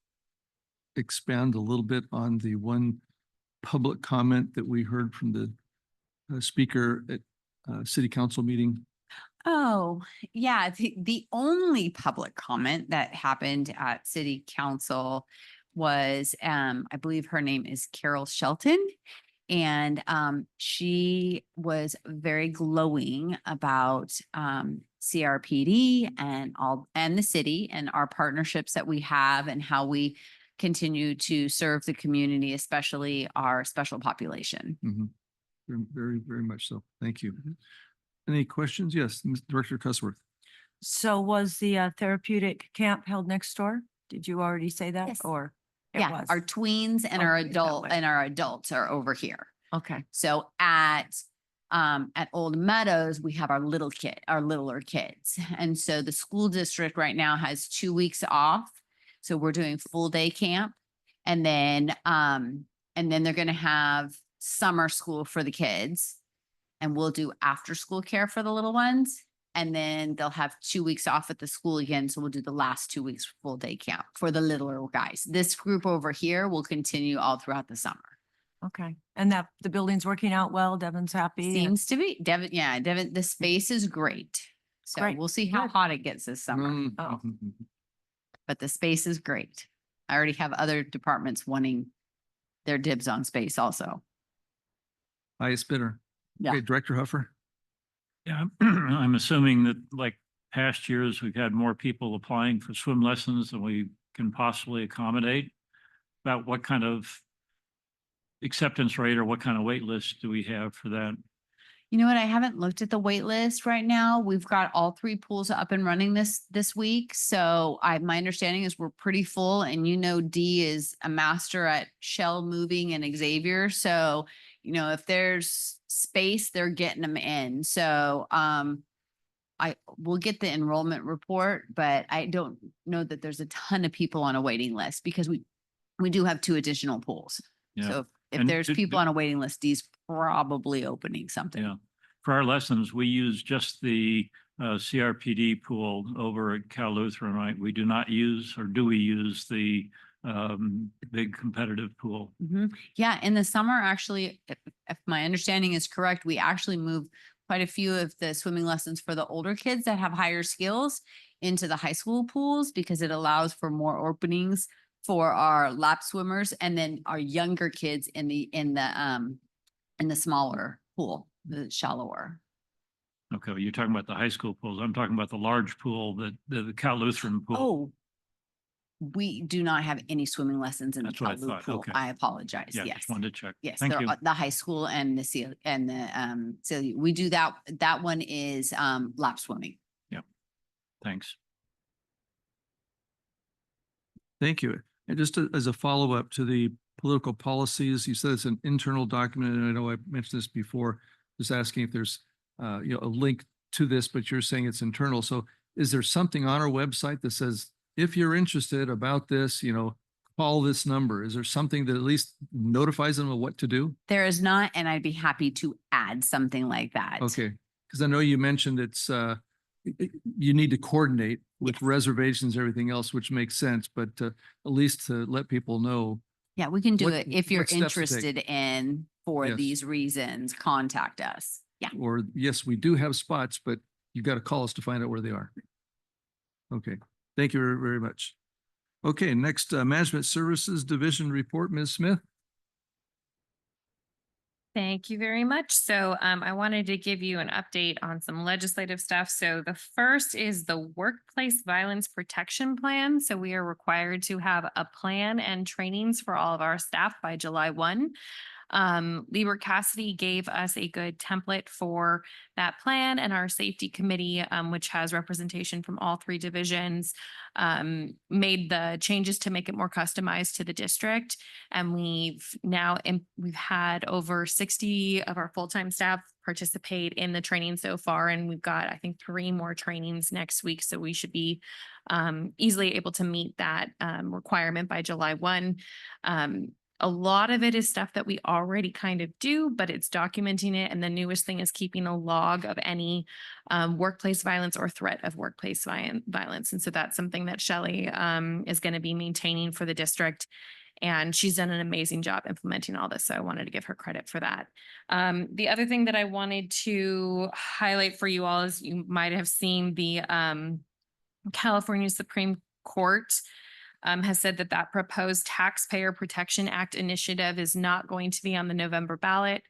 expand a little bit on the one public comment that we heard from the speaker at city council meeting? Oh, yeah. The only public comment that happened at city council was, I believe her name is Carol Shelton. And she was very glowing about CRPD and the city and our partnerships that we have and how we continue to serve the community, especially our special population. Mhm. Very, very much so. Thank you. Any questions? Yes, Director Cusworth. So was the therapeutic camp held next door? Did you already say that? Yes. Or it Yeah, was? our tweens and Okay, that way. our adults are over here. Okay. So at Old Meadows, we have our littler kids. And so the school district right now has 2 weeks off. So we're doing full day camp. And then they're going to have summer school for the kids. And we'll do after school care for the little ones. And then they'll have 2 weeks off at the school again. So we'll do the last 2 weeks full day camp for the littler guys. This group over here will continue all throughout the summer. Okay. And that the building's working out well. Devon's happy. and- Seems to be. Devin, the space is great. So Great. we'll see how Good. hot it gets this summer, Mm, Oh. mhm. but the space is great. I already have other departments wanting their dibs on space also. Highest bidder. Yeah. Okay, Director Huffer. Yeah, I'm assuming that like past years, we've had more people applying for swim lessons than we can possibly accommodate. About what kind of acceptance rate or what kind of wait list do we have for that? You know what? I haven't looked at the wait list right now. We've got all 3 pools up and running this week. So my understanding is we're pretty full, and Dee is a master at shell moving and Xavier. So, if there's space, they're getting them in. So I will get the enrollment report, but I don't know that there's a ton of people on a waiting list because we do have 2 additional pools. Yeah. So if And there's people on a waiting list, Dee's probably opening something. Yeah. For our lessons, we use just the CRPD pool over at Cal Lutheran, right? We do not use, or do we use the big competitive pool? Mhm. Yeah, in the summer, actually, if my understanding is correct, we actually move quite a few of the swimming lessons for the older kids that have higher skills into the high school pools because it allows for more openings for our lap swimmers and then our younger kids in the smaller pool, the shallower. Okay, well, you're talking about the high school pools. I'm talking about the large pool, the Cal Lutheran pool. Oh, we do not have any swimming lessons in the That's what I Cal Lu thought. pool. Okay. I apologize. Yeah, Yes. just wanted to check. Yes, Thank they're you. the high school and the seal and so we do that. That one is lap swimming. Thanks. Thank you. And just as a follow-up to the political policies, you said it's an internal document, and I know I mentioned this before, just asking if there's a link to this, but you're saying it's internal. So is there something on our website that says, if you're interested about this, call this number? Is there something that at least notifies them of what to do? There is not, and I'd be happy to add something like that. Okay, because I know you mentioned it's you need to coordinate with Yes. reservations, everything else, which makes sense, but at least to let people know. Yeah, we can do What- it if you're what steps to take? interested in for Yes. these reasons, contact us. Yeah. Or yes, we do have spots, but you've got to call us to find out where they are. Okay, thank you very, very much. Okay, next, Management Services Division report, Ms. Smith. Thank you very much. So I wanted to give you an update on some legislative stuff. So the first is the Workplace Violence Protection Plan. So we are required to have a plan and trainings for all of our staff by July 1. Lieber Cassidy gave us a good template for that plan, and our safety committee, which has representation from all three divisions, made the changes to make it more customized to the district. And we've had over 60 of our full-time staff participate in the training so far. And we've got, I think, 3 more trainings next week. So we should be easily able to meet that requirement by July 1. A lot of it is stuff that we already kind of do, but it's documenting it. And the newest thing is keeping a log of any workplace violence or threat of workplace violence. And so that's something that Shelley is going to be maintaining for the district. And she's done an amazing job implementing all this. So I wanted to give her credit for that. The other thing that I wanted to highlight for you all is you might have seen the California Supreme Court has said that that proposed Taxpayer Protection Act initiative is not going to be on the November ballot.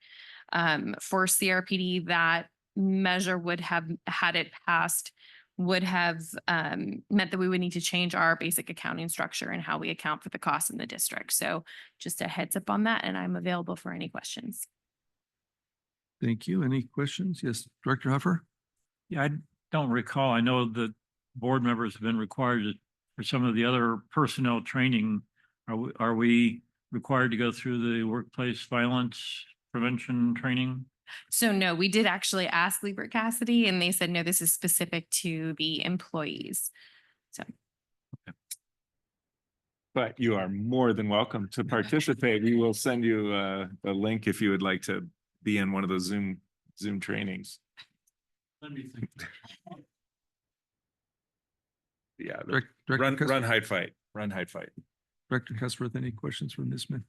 For CRPD, that measure would have, had it passed, would have meant that we would need to change our basic accounting structure and how we account for the costs in the district. So just a heads up on that, and I'm available for any questions. Thank you. Any questions? Yes, Director Huffer? Yeah, I don't recall. I know that board members have been required to, for some of the other personnel training. Are we required to go through the workplace violence prevention training? So no, we did actually ask Lieber Cassidy, and they said, no, this is specific to the employees. So. But you are more than welcome to participate. We will send you a link if you would like to be in one of those Zoom trainings. Let me think. Yeah, Director run, hide, fight, run, hide, fight. Director Cusworth, any questions for Ms. Smith?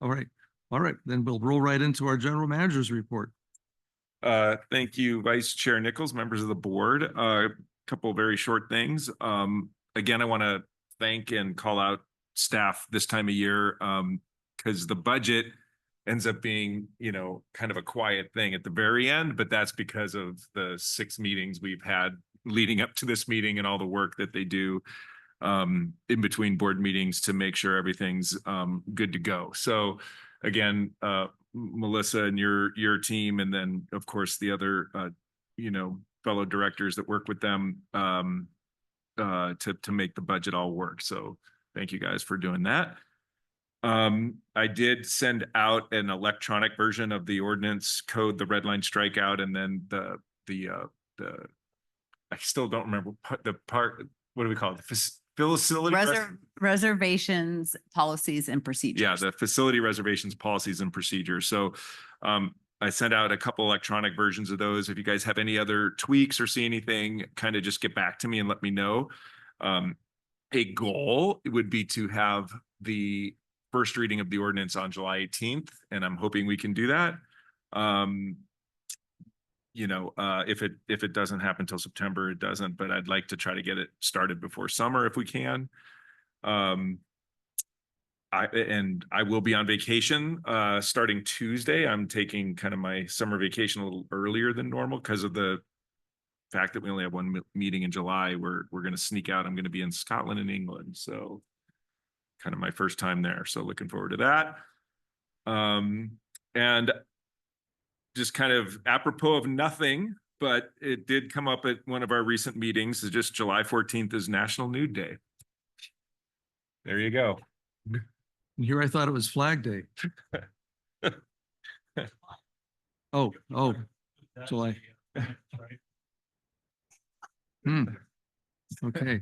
All right, then we'll roll right into our general manager's report. Thank you, Vice Chair Nichols, members of the board. A couple very short things. Again, I want to thank and call out staff this time of year because the budget ends up being, you know, kind of a quiet thing at the very end, but that's because of the 6 meetings we've had leading up to this meeting and all the work that they do in between board meetings to make sure everything's good to go. So again, Melissa and your team, and then of course the other, you know, fellow directors that work with them to make the budget all work. So thank you guys for doing that. I did send out an electronic version of the ordinance code, the red line strikeout, and then the I still don't remember the part. What do we call it? Facility Reservations, policies, and procedures. Yeah, the facility reservations, policies, and procedures. So I sent out a couple electronic versions of those. If you guys have any other tweaks or see anything, kind of just get back to me and let me know. A goal would be to have the first reading of the ordinance on July 18th, and I'm hoping we can do that. You know, if it doesn't happen till September, it doesn't, but I'd like to try to get it started before summer if we can. I will be on vacation starting Tuesday. I'm taking kind of my summer vacation a little earlier than normal because of the fact that we only have one meeting in July. We're going to sneak out. I'm going to be in Scotland and England, so kind of my first time there. So looking forward to that. And just kind of apropos of nothing, but it did come up at one of our recent meetings. It's just July 14th is National Nude Day. There you go. Here I thought it was Flag Day. Oh, July. Okay.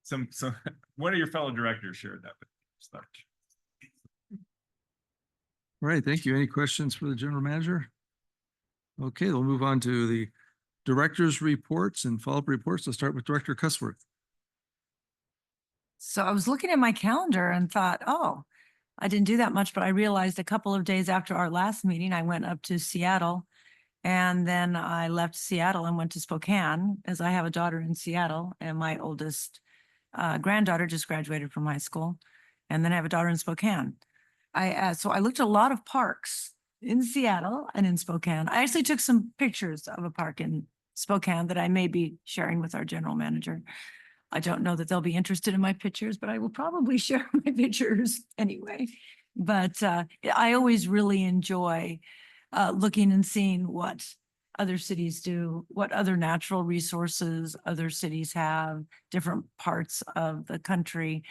Some one of your fellow directors shared that with me. All right, thank you. Any questions for the general manager? Okay, we'll move on to the director's reports and follow-up reports. Let's start with Director Cusworth. So I was looking at my calendar and thought, oh, I didn't do that much, but I realized a couple of days after our last meeting, I went up to Seattle. And then I left Seattle and went to Spokane, as I have a daughter in Seattle, and my oldest granddaughter just graduated from high school. And then I have a daughter in Spokane. So I looked at a lot of parks in Seattle and in Spokane. I actually took some pictures of a park in Spokane that I may be sharing with our general manager. I don't know that they'll be interested in my pictures, but I will probably share my pictures anyway. But I always really enjoy looking and seeing what other cities do, what other natural resources other cities have, different parts of the country,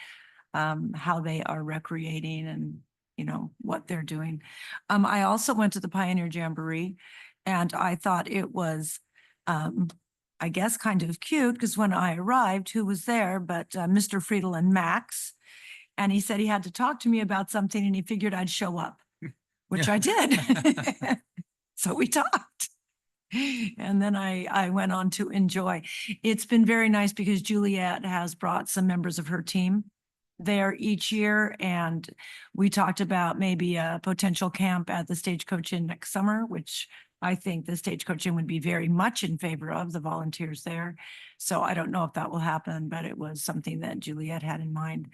how they are recreating and, you know, what they're doing. I also went to the Pioneer Jamboree, and I thought it was, I guess, kind of cute, because when I arrived, who was there but Mr. Friedel and Max? And he said he had to talk to me about something, and he figured I'd show up, which I did. So we talked. And then I went on to enjoy. It's been very nice because Juliet has brought some members of her team there each year. And we talked about maybe a potential camp at the Stagecoach Inn next summer, which I think the Stagecoach Inn would be very much in favor of, the volunteers there. So I don't know if that will happen, but it was something that Juliet had in mind.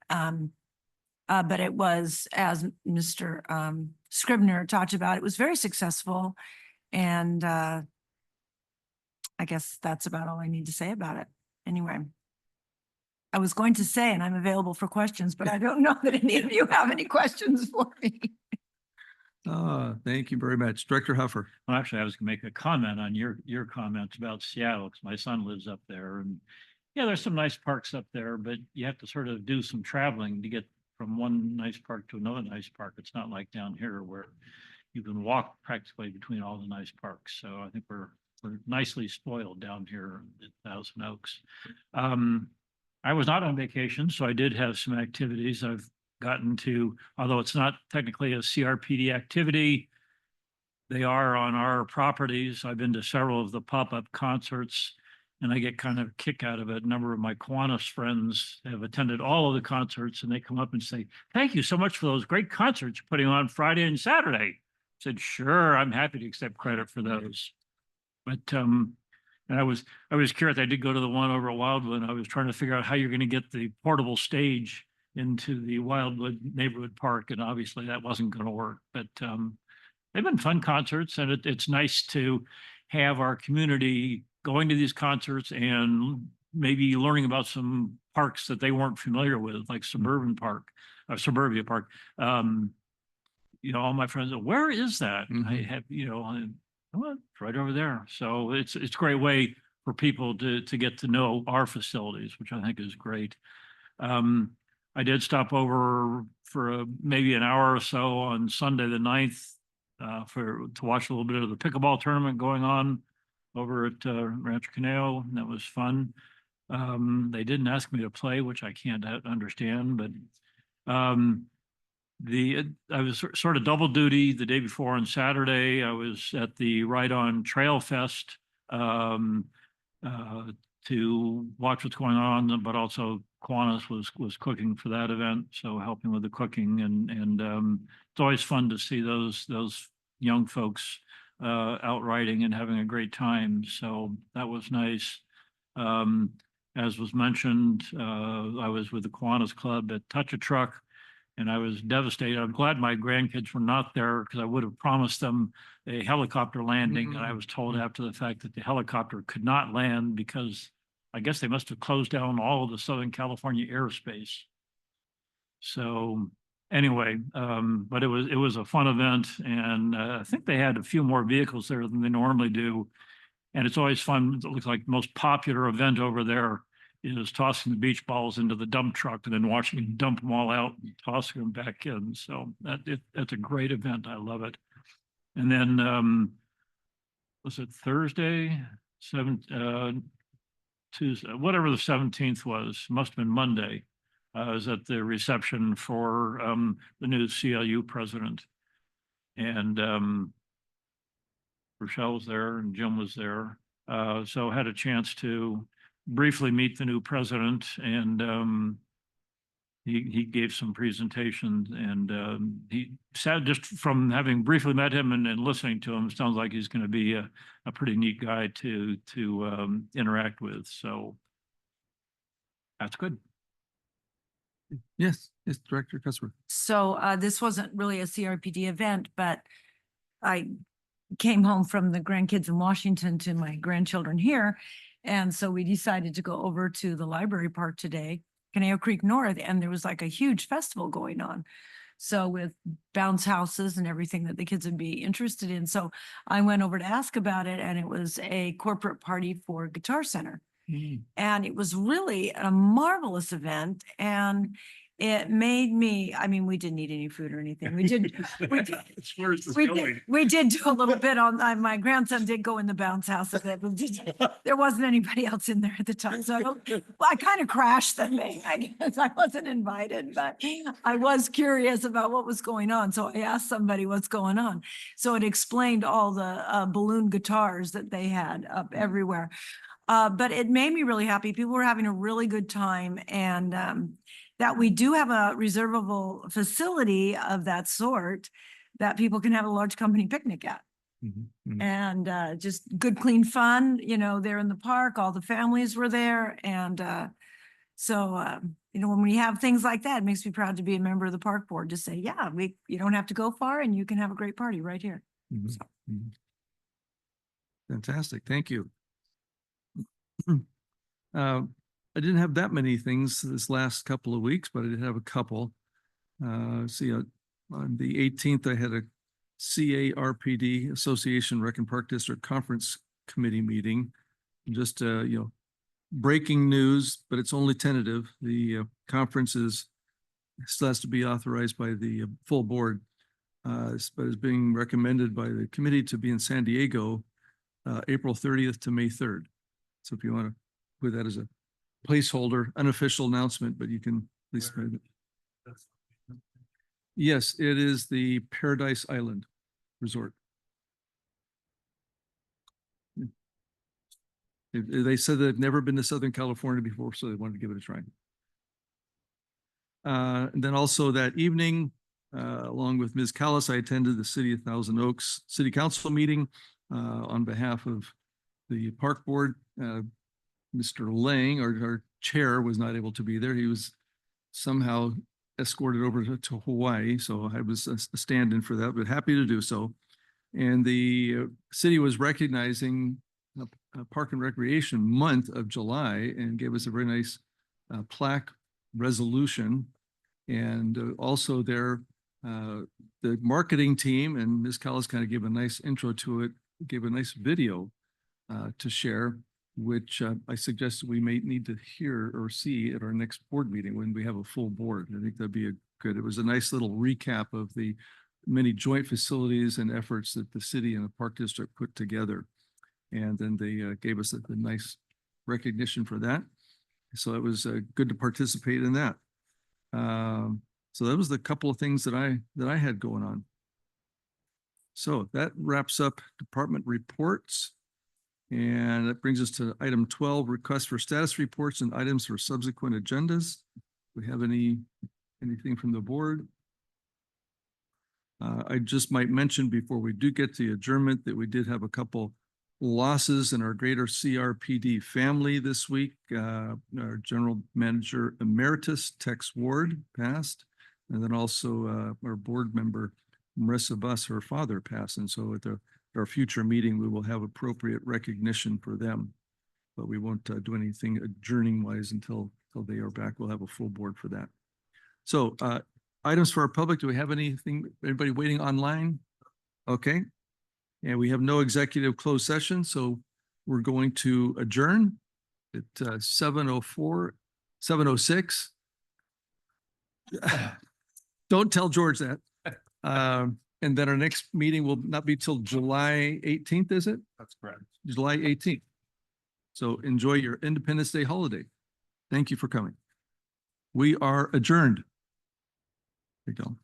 But it was, as Mr. Scribner talked about, it was very successful. And I guess that's about all I need to say about it. Anyway, I was going to say, and I'm available for questions, but I don't know that any of you have any questions for me. Thank you very much. Director Huffer. Well, actually, I was gonna make a comment on your comments about Seattle, because my son lives up there, and yeah, there's some nice parks up there, but you have to sort of do some traveling to get from one nice park to another nice park. It's not like down here where you can walk practically between all the nice parks. So I think we're nicely spoiled down here at Thousand Oaks. I was not on vacation, so I did have some activities. I've gotten to, although it's not technically a CRPD activity, they are on our properties. I've been to several of the pop-up concerts, and I get kind of a kick out of it. A number of my Kiwanis friends have attended all of the concerts, and they come up and say, "Thank you so much for those great concerts you're putting on Friday and Saturday." I said, "Sure, I'm happy to accept credit for those." But and I was curious. I did go to the one over at Wildwood. I was trying to figure out how you're going to get the portable stage into the Wildwood neighborhood park, and obviously that wasn't going to work. But they've been fun concerts, and it's nice to have our community going to these concerts and maybe learning about some parks that they weren't familiar with, like Suburbia Park. You know, all my friends, where is that? I have, you know, well, it's right over there. So it's a great way for people to get to know our facilities, which I think is great. I did stop over for maybe an hour or so on Sunday the 9th to watch a little bit of the pickleball tournament going on over at Rancho Conejo, and that was fun. They didn't ask me to play, which I can't understand, but I was sort of double duty the day before. On Saturday, I was at the Ride On Trail Fest to watch what's going on, but also Kiwanis was cooking for that event, so helping with the cooking, and it's always fun to see those young folks out riding and having a great time. So that was nice. As was mentioned, I was with the Kiwanis Club at Touch a Truck, and I was devastated. I'm glad my grandkids were not there, because I would have promised them a helicopter landing. And I was told after the fact that the helicopter could not land because I guess they must have closed down all of the Southern California airspace. So anyway, but it was a fun event, and I think they had a few more vehicles there than they normally do. And it's always fun. It looks like the most popular event over there is tossing the beach balls into the dump truck and then watching them dump them all out and tossing them back in. So that's a great event. I love it. And then was it Thursday? Tuesday, whatever the 17th was, must have been Monday. I was at the reception for the new CLU president. And Rochelle was there and Jim was there. So I had a chance to briefly meet the new president, and he gave some presentations and he said, just from having briefly met him and listening to him, sounds like he's going to be a pretty neat guy to interact with. So that's good. Yes, Director Cuthbert. So this wasn't really a CRPD event, but I came home from the grandkids in Washington to my grandchildren here. And so we decided to go over to the library park today, Conejo Creek North, and there was like a huge festival going on. So with bounce houses and everything that the kids would be interested in. So I went over to ask about it, and it was a corporate party for Guitar Center. And it was really a marvelous event, and it made me, I mean, we didn't eat any food or anything. We did, we did do a little bit on, my grandson did go in the bounce house. There wasn't anybody else in there at the time. So I kind of crashed the thing. I guess I wasn't invited, but I was curious about what was going on. So I asked somebody what's going on. So it explained all the balloon guitars that they had up everywhere. But it made me really happy. People were having a really good time, and that we do have a reservable facility of that sort that people can have a large company picnic at. And just good, clean fun, you know, there in the park, all the families were there. And so, you know, when we have things like that, it makes me proud to be a member of the park board to say, yeah, you don't have to go far and you can have a great party right here. So. Fantastic. Thank you. I didn't have that many things this last couple of weeks, but I did have a couple. On the 18th, I had a CARPD Association Rec and Park District Conference Committee meeting. Just, you know, breaking news, but it's only tentative. The conference still has to be authorized by the full board, but is being recommended by the committee to be in San Diego, April 30th to May 3rd. So if you want to put that as a placeholder, unofficial announcement, but you can please. Yes, it is the Paradise Island Resort. They said they've never been to Southern California before, so they wanted to give it a try. And then also that evening, along with Ms. Callis, I attended the City of Thousand Oaks City Council meeting on behalf of the park board. Mr. Lang, our chair, was not able to be there. He was somehow escorted over to Hawaii, so I was a stand-in for that, but happy to do so. And the city was recognizing Park and Recreation Month of July and gave us a very nice plaque resolution. And also the marketing team, and Ms. Callis kind of gave a nice intro to it, gave a nice video to share, which I suggest we may need to hear or see at our next board meeting when we have a full board. I think that'd be it was a nice little recap of the many joint facilities and efforts that the city and the park district put together. And then they gave us a nice recognition for that. So it was good to participate in that. So that was the couple of things that I had going on. So that wraps up department reports. And that brings us to item 12, request for status reports and items for subsequent agendas. Do we have anything from the board? I just might mention before we do get to the adjournment that we did have a couple losses in our greater CRPD family this week. Our General Manager Emeritus, Tex Ward, passed. And then also our board member, Marissa Buss, her father, passed. And so at our future meeting, we will have appropriate recognition for them. But we won't do anything adjourning wise until they are back. We'll have a full board for that. So items for our public. Do we have anything, anybody waiting online? Okay. And we have no executive closed session. So we're going to adjourn at 7:06. Don't tell George that. And then our next meeting will not be till July 18th, is it? That's correct. July 18th. So enjoy your Independence Day holiday. Thank you for coming. We are adjourned. There you go.